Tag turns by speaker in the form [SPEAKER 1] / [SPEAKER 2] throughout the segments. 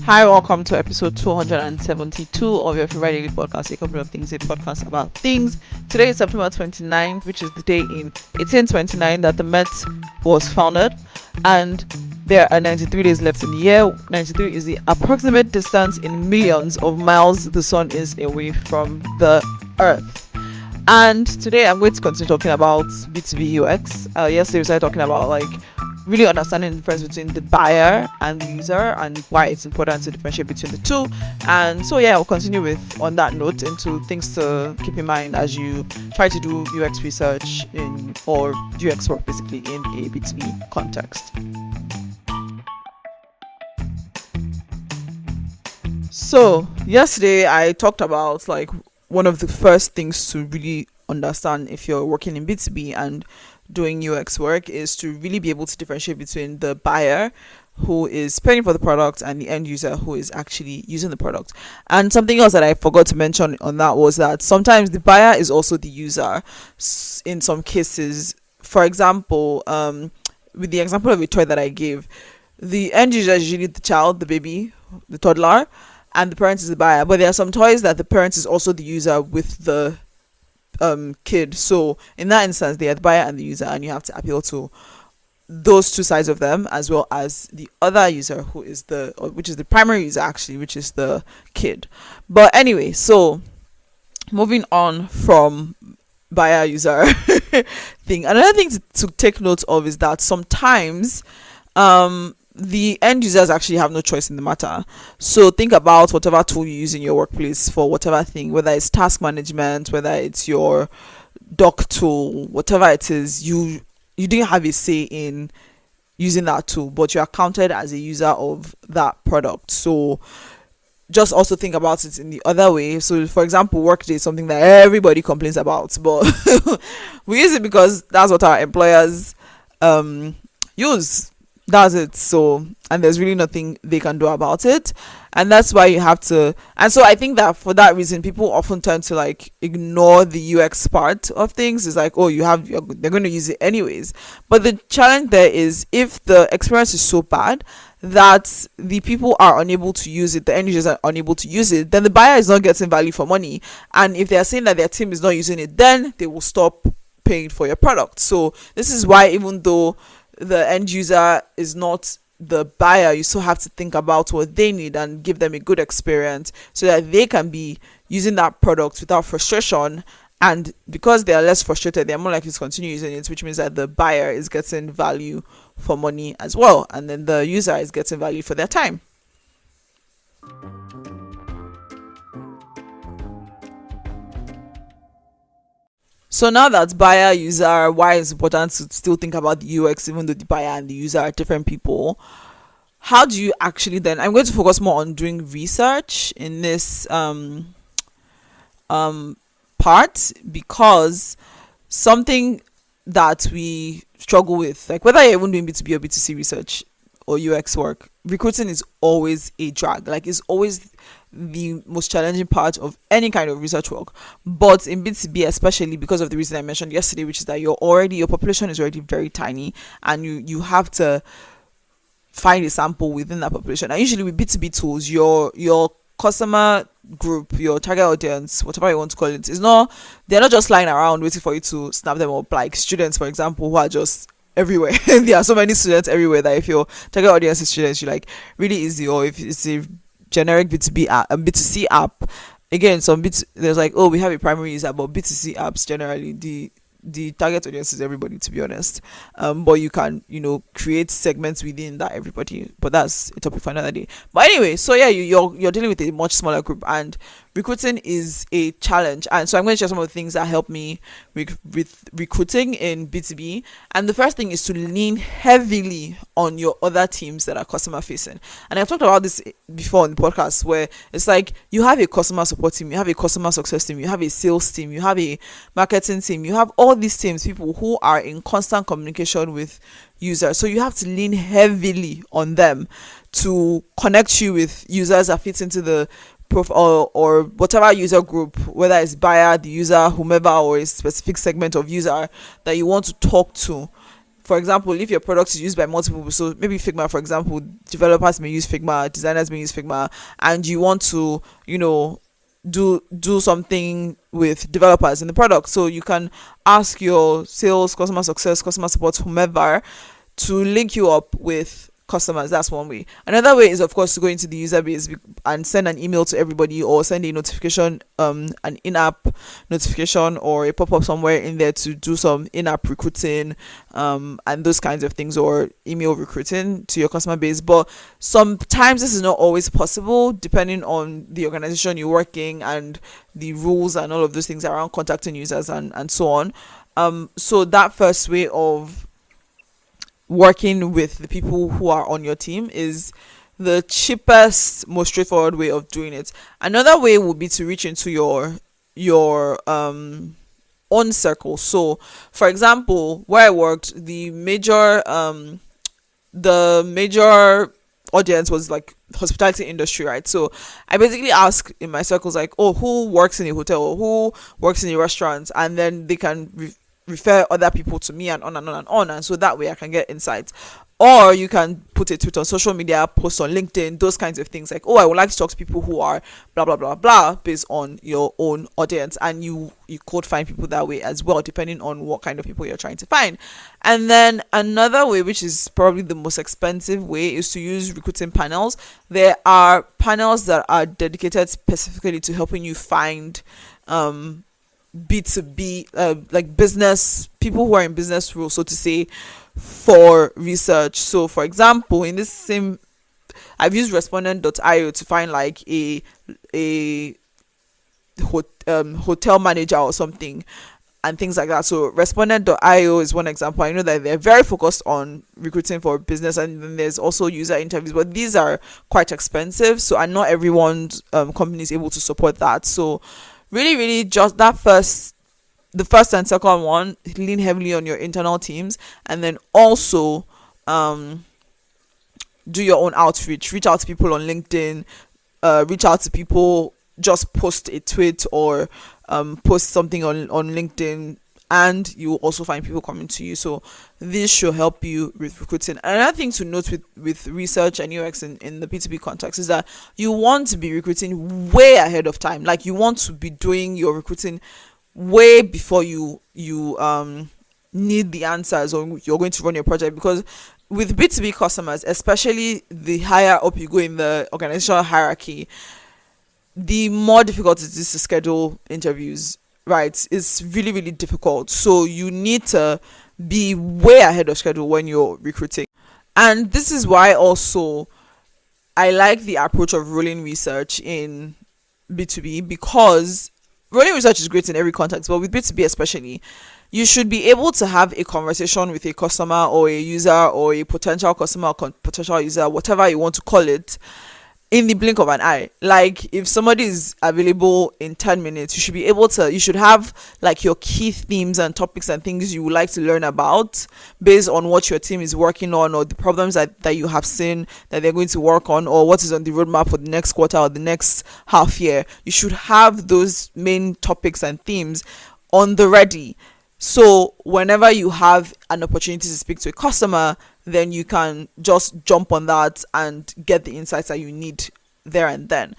[SPEAKER 1] Hi, welcome to episode 272 of your favorite daily podcast, a couple of things, a podcast about things. Today is September 29th, which is the day in 1829 that the Met was founded, and there are 93 days left in the year. 93 is the approximate distance in millions of miles the sun is away from the Earth. And today I'm going to continue talking about B2B UX. Yesterday we started talking about really understanding the difference between the buyer and the user and why it's important to differentiate between the two. And so I'll continue with on that note into things to keep in mind as you try to do UX research or UX work basically in a B2B context. So yesterday I talked about one of the first things to really understand if you're working in B2B and doing UX work is to really be able to differentiate between the buyer who is paying for the product and the end user who is actually using the product. And something else that I forgot to mention on that was that sometimes the buyer is also the user in some cases. For example, with the example of a toy that I gave, the end user is usually the child, the baby, the toddler, and the parent is the buyer. But there are some toys that the parent is also the user with the kid. So in that instance, they are the buyer and the user, and you have to appeal to those two sides of them as well as the other user which is the primary user actually, which is the kid. But anyway, so moving on from buyer user thing, another thing to take note of is that sometimes the end users actually have no choice in the matter. So think about whatever tool you use in your workplace for whatever thing, whether it's task management, whether it's your doc tool, whatever it is, you didn't have a say in using that tool, but you are counted as a user of that product. So just also think about it in the other way. So for example, Workday is something that everybody complains about, but we use it because that's what our employers use. That's it. So, and there's really nothing they can do about it, and that's why you have to. And so I think that for that reason, people often tend to ignore the UX part of things. It's they're going to use it anyways. But the challenge there is if the experience is so bad that the people are unable to use it, the end users are unable to use it, then the buyer is not getting value for money. And if they are saying that their team is not using it, then they will stop paying for your product. So this is why, even though the end user is not the buyer, you still have to think about what they need and give them a good experience so that they can be using that product without frustration. And because they are less frustrated, they're more likely to continue using it, which means that the buyer is getting value for money as well, and then the user is getting value for their time. So now that buyer, user, why it's important to still think about the UX even though the buyer and the user are different people. How do you actually then, I'm going to focus more on doing research in this part, because something that we struggle with, whether you're even doing B2B or B2C research or UX work, recruiting is always a drag. It's always the most challenging part of any kind of research work. But in B2B, especially because of the reason I mentioned yesterday, which is that your population is already very tiny, and you have to find a sample within that population. And usually with B2B tools, your customer group, your target audience, whatever you want to call it, they're not just lying around waiting for you to snap them up, like students, for example, who are just everywhere. There are so many students everywhere that if your target audience is students, you're really easy. Or if it's a generic B2B app, B2C app, again, there's we have a primary user, but B2C apps generally the target audience is everybody, to be honest. But you can create segments within that everybody, but that's a topic for another day. But anyway, so you're dealing with a much smaller group, and recruiting is a challenge. And so I'm going to share some of the things that help me with recruiting in B2B. And the first thing is to lean heavily on your other teams that are customer facing. And I've talked about this before on the podcast, where it's you have a customer support team, you have a customer success team, you have a sales team, you have a marketing team, you have all these teams, people who are in constant communication with users. So you have to lean heavily on them to connect you with users that fit into the profile or whatever user group, whether it's buyer, the user, whomever, or a specific segment of user that you want to talk to for example, if your product is used by multiple people, so maybe Figma, for example, developers may use Figma, designers may use Figma, and you want to, do something with developers in the product, so you can ask your sales, customer success, customer support, whomever, to link you up with customers. That's one way. Another way is, of course, to go into the user base and send an email to everybody, or send a notification, an in-app notification, or a pop-up somewhere in there to do some in-app recruiting, and those kinds of things, or email recruiting to your customer base. But sometimes this is not always possible, depending on the organization you're working and the rules and all of those things around contacting users and so on. So that first way of working with the people who are on your team is the cheapest, most straightforward way of doing it. Another way would be to reach into your own circle. So, for example, where I worked, the major audience was like hospitality industry, right? So I basically ask in my circles, like, oh, who works in a hotel, or who works in a restaurant, and then they can refer other people to me, and on and on and on, and so that way I can get insights. Or you can put a tweet on social media, post on LinkedIn, those kinds of things, like, oh, I would like to talk to people who are blah blah blah blah, based on your own audience, and you could find people that way as well, depending on what kind of people you're trying to find. And then another way, which is probably the most expensive way, is to use recruiting panels. There are panels that are dedicated specifically to helping you find B2B, like business people who are in business roles, so to say, for research. So, for example, in this same, I've used respondent.io to find like a hotel manager or something, and things like that. So respondent.io is one example. I know that they're very focused on recruiting for business, and then there's also user interviews, but these are quite expensive, so and not everyone's company is able to support that. So really just the first and second one, lean heavily on your internal teams, and then also do your own outreach. Reach out to people on LinkedIn, reach out to people, just post a tweet, or post something on LinkedIn, and you will also find people coming to you. So this should help you with recruiting. Another thing to note with research and UX in the B2B context is that you want to be recruiting way ahead of time. Like, you want to be doing your recruiting way before you need the answers, or you're going to run your project. Because with B2B customers, especially the higher up you go in the organizational hierarchy, the more difficult it is to schedule interviews, right? It's really difficult. So you need to be way ahead of schedule when you're recruiting. And this is why also I like the approach of rolling research in B2B, because rolling research is great in every context, but with B2B especially, you should be able to have a conversation with a customer, or a user, or a potential customer, or potential user, whatever you want to call it, in the blink of an eye. Like, if somebody is available in 10 minutes, you should have like your key themes and topics and things you would like to learn about, based on what your team is working on, or the problems that you have seen that they're going to work on, or what is on the roadmap for the next quarter or the next half year. You should have those main topics and themes on the ready. So whenever you have an opportunity to speak to a customer, then you can just jump on that and get the insights that you need there and then.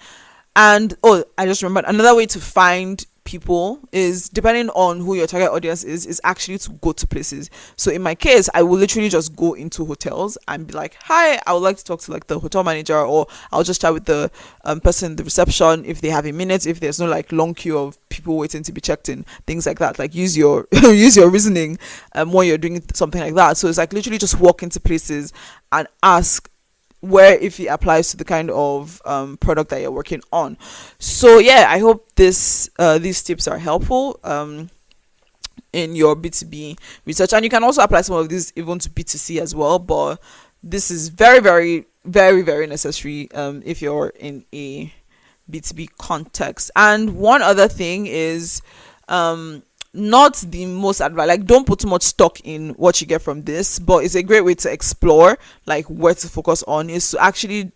[SPEAKER 1] And I just remembered, another way to find people is, depending on who your target audience is actually to go to places. So in my case, I will literally just go into hotels and be like, hi, I would like to talk to like the hotel manager, or I'll just chat with the person in the reception if they have a minute, if there's no like long queue of people waiting to be checked in, things like that. Like, use your use your reasoning when you're doing something like that. So it's like literally just walk into places and ask where, if it applies to the kind of product that you're working on. So yeah, I hope these tips are helpful in your B2B research, and you can also apply some of these even to B2C as well, but this is very necessary if you're in a B2B context. And one other thing is not the most advice, like, don't put too much stock in what you get from this, but it's a great way to explore like where to focus on, is to actually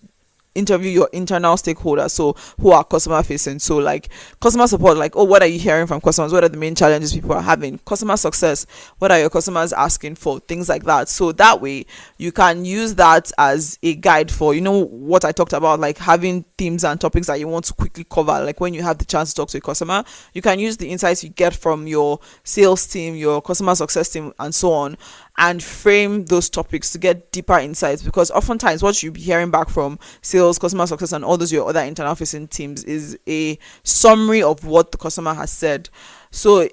[SPEAKER 1] interview your internal stakeholders, so who are customer facing. So like customer support, like, oh, what are you hearing from customers, what are the main challenges people are having? Customer success, what are your customers asking for? Things like that. So that way you can use that as a guide for, what I talked about, like having themes and topics that you want to quickly cover. Like when you have the chance to talk to a customer, you can use the insights you get from your sales team, your customer success team, and so on, and frame those topics to get deeper insights. Because oftentimes what you'll be hearing back from sales, customer success, and all those your other internal facing teams is a summary of what the customer has said. So,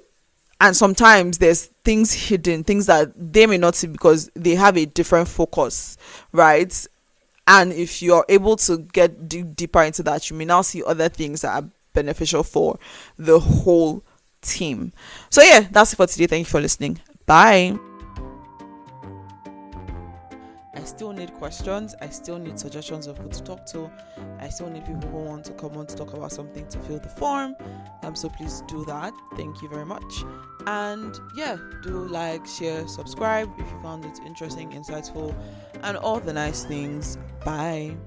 [SPEAKER 1] and sometimes there's things hidden, things that they may not see because they have a different focus, right? And if you're able to get deeper into that, you may now see other things that are beneficial for the whole team. So yeah, that's it for today. Thank you for listening. Bye. I still need questions. I still need suggestions of who to talk to. I still need people who want to come on to talk about something to fill the form. So please do that. Thank you very much. And yeah, do like, share, subscribe if you found it interesting, insightful, and all the nice things. Bye.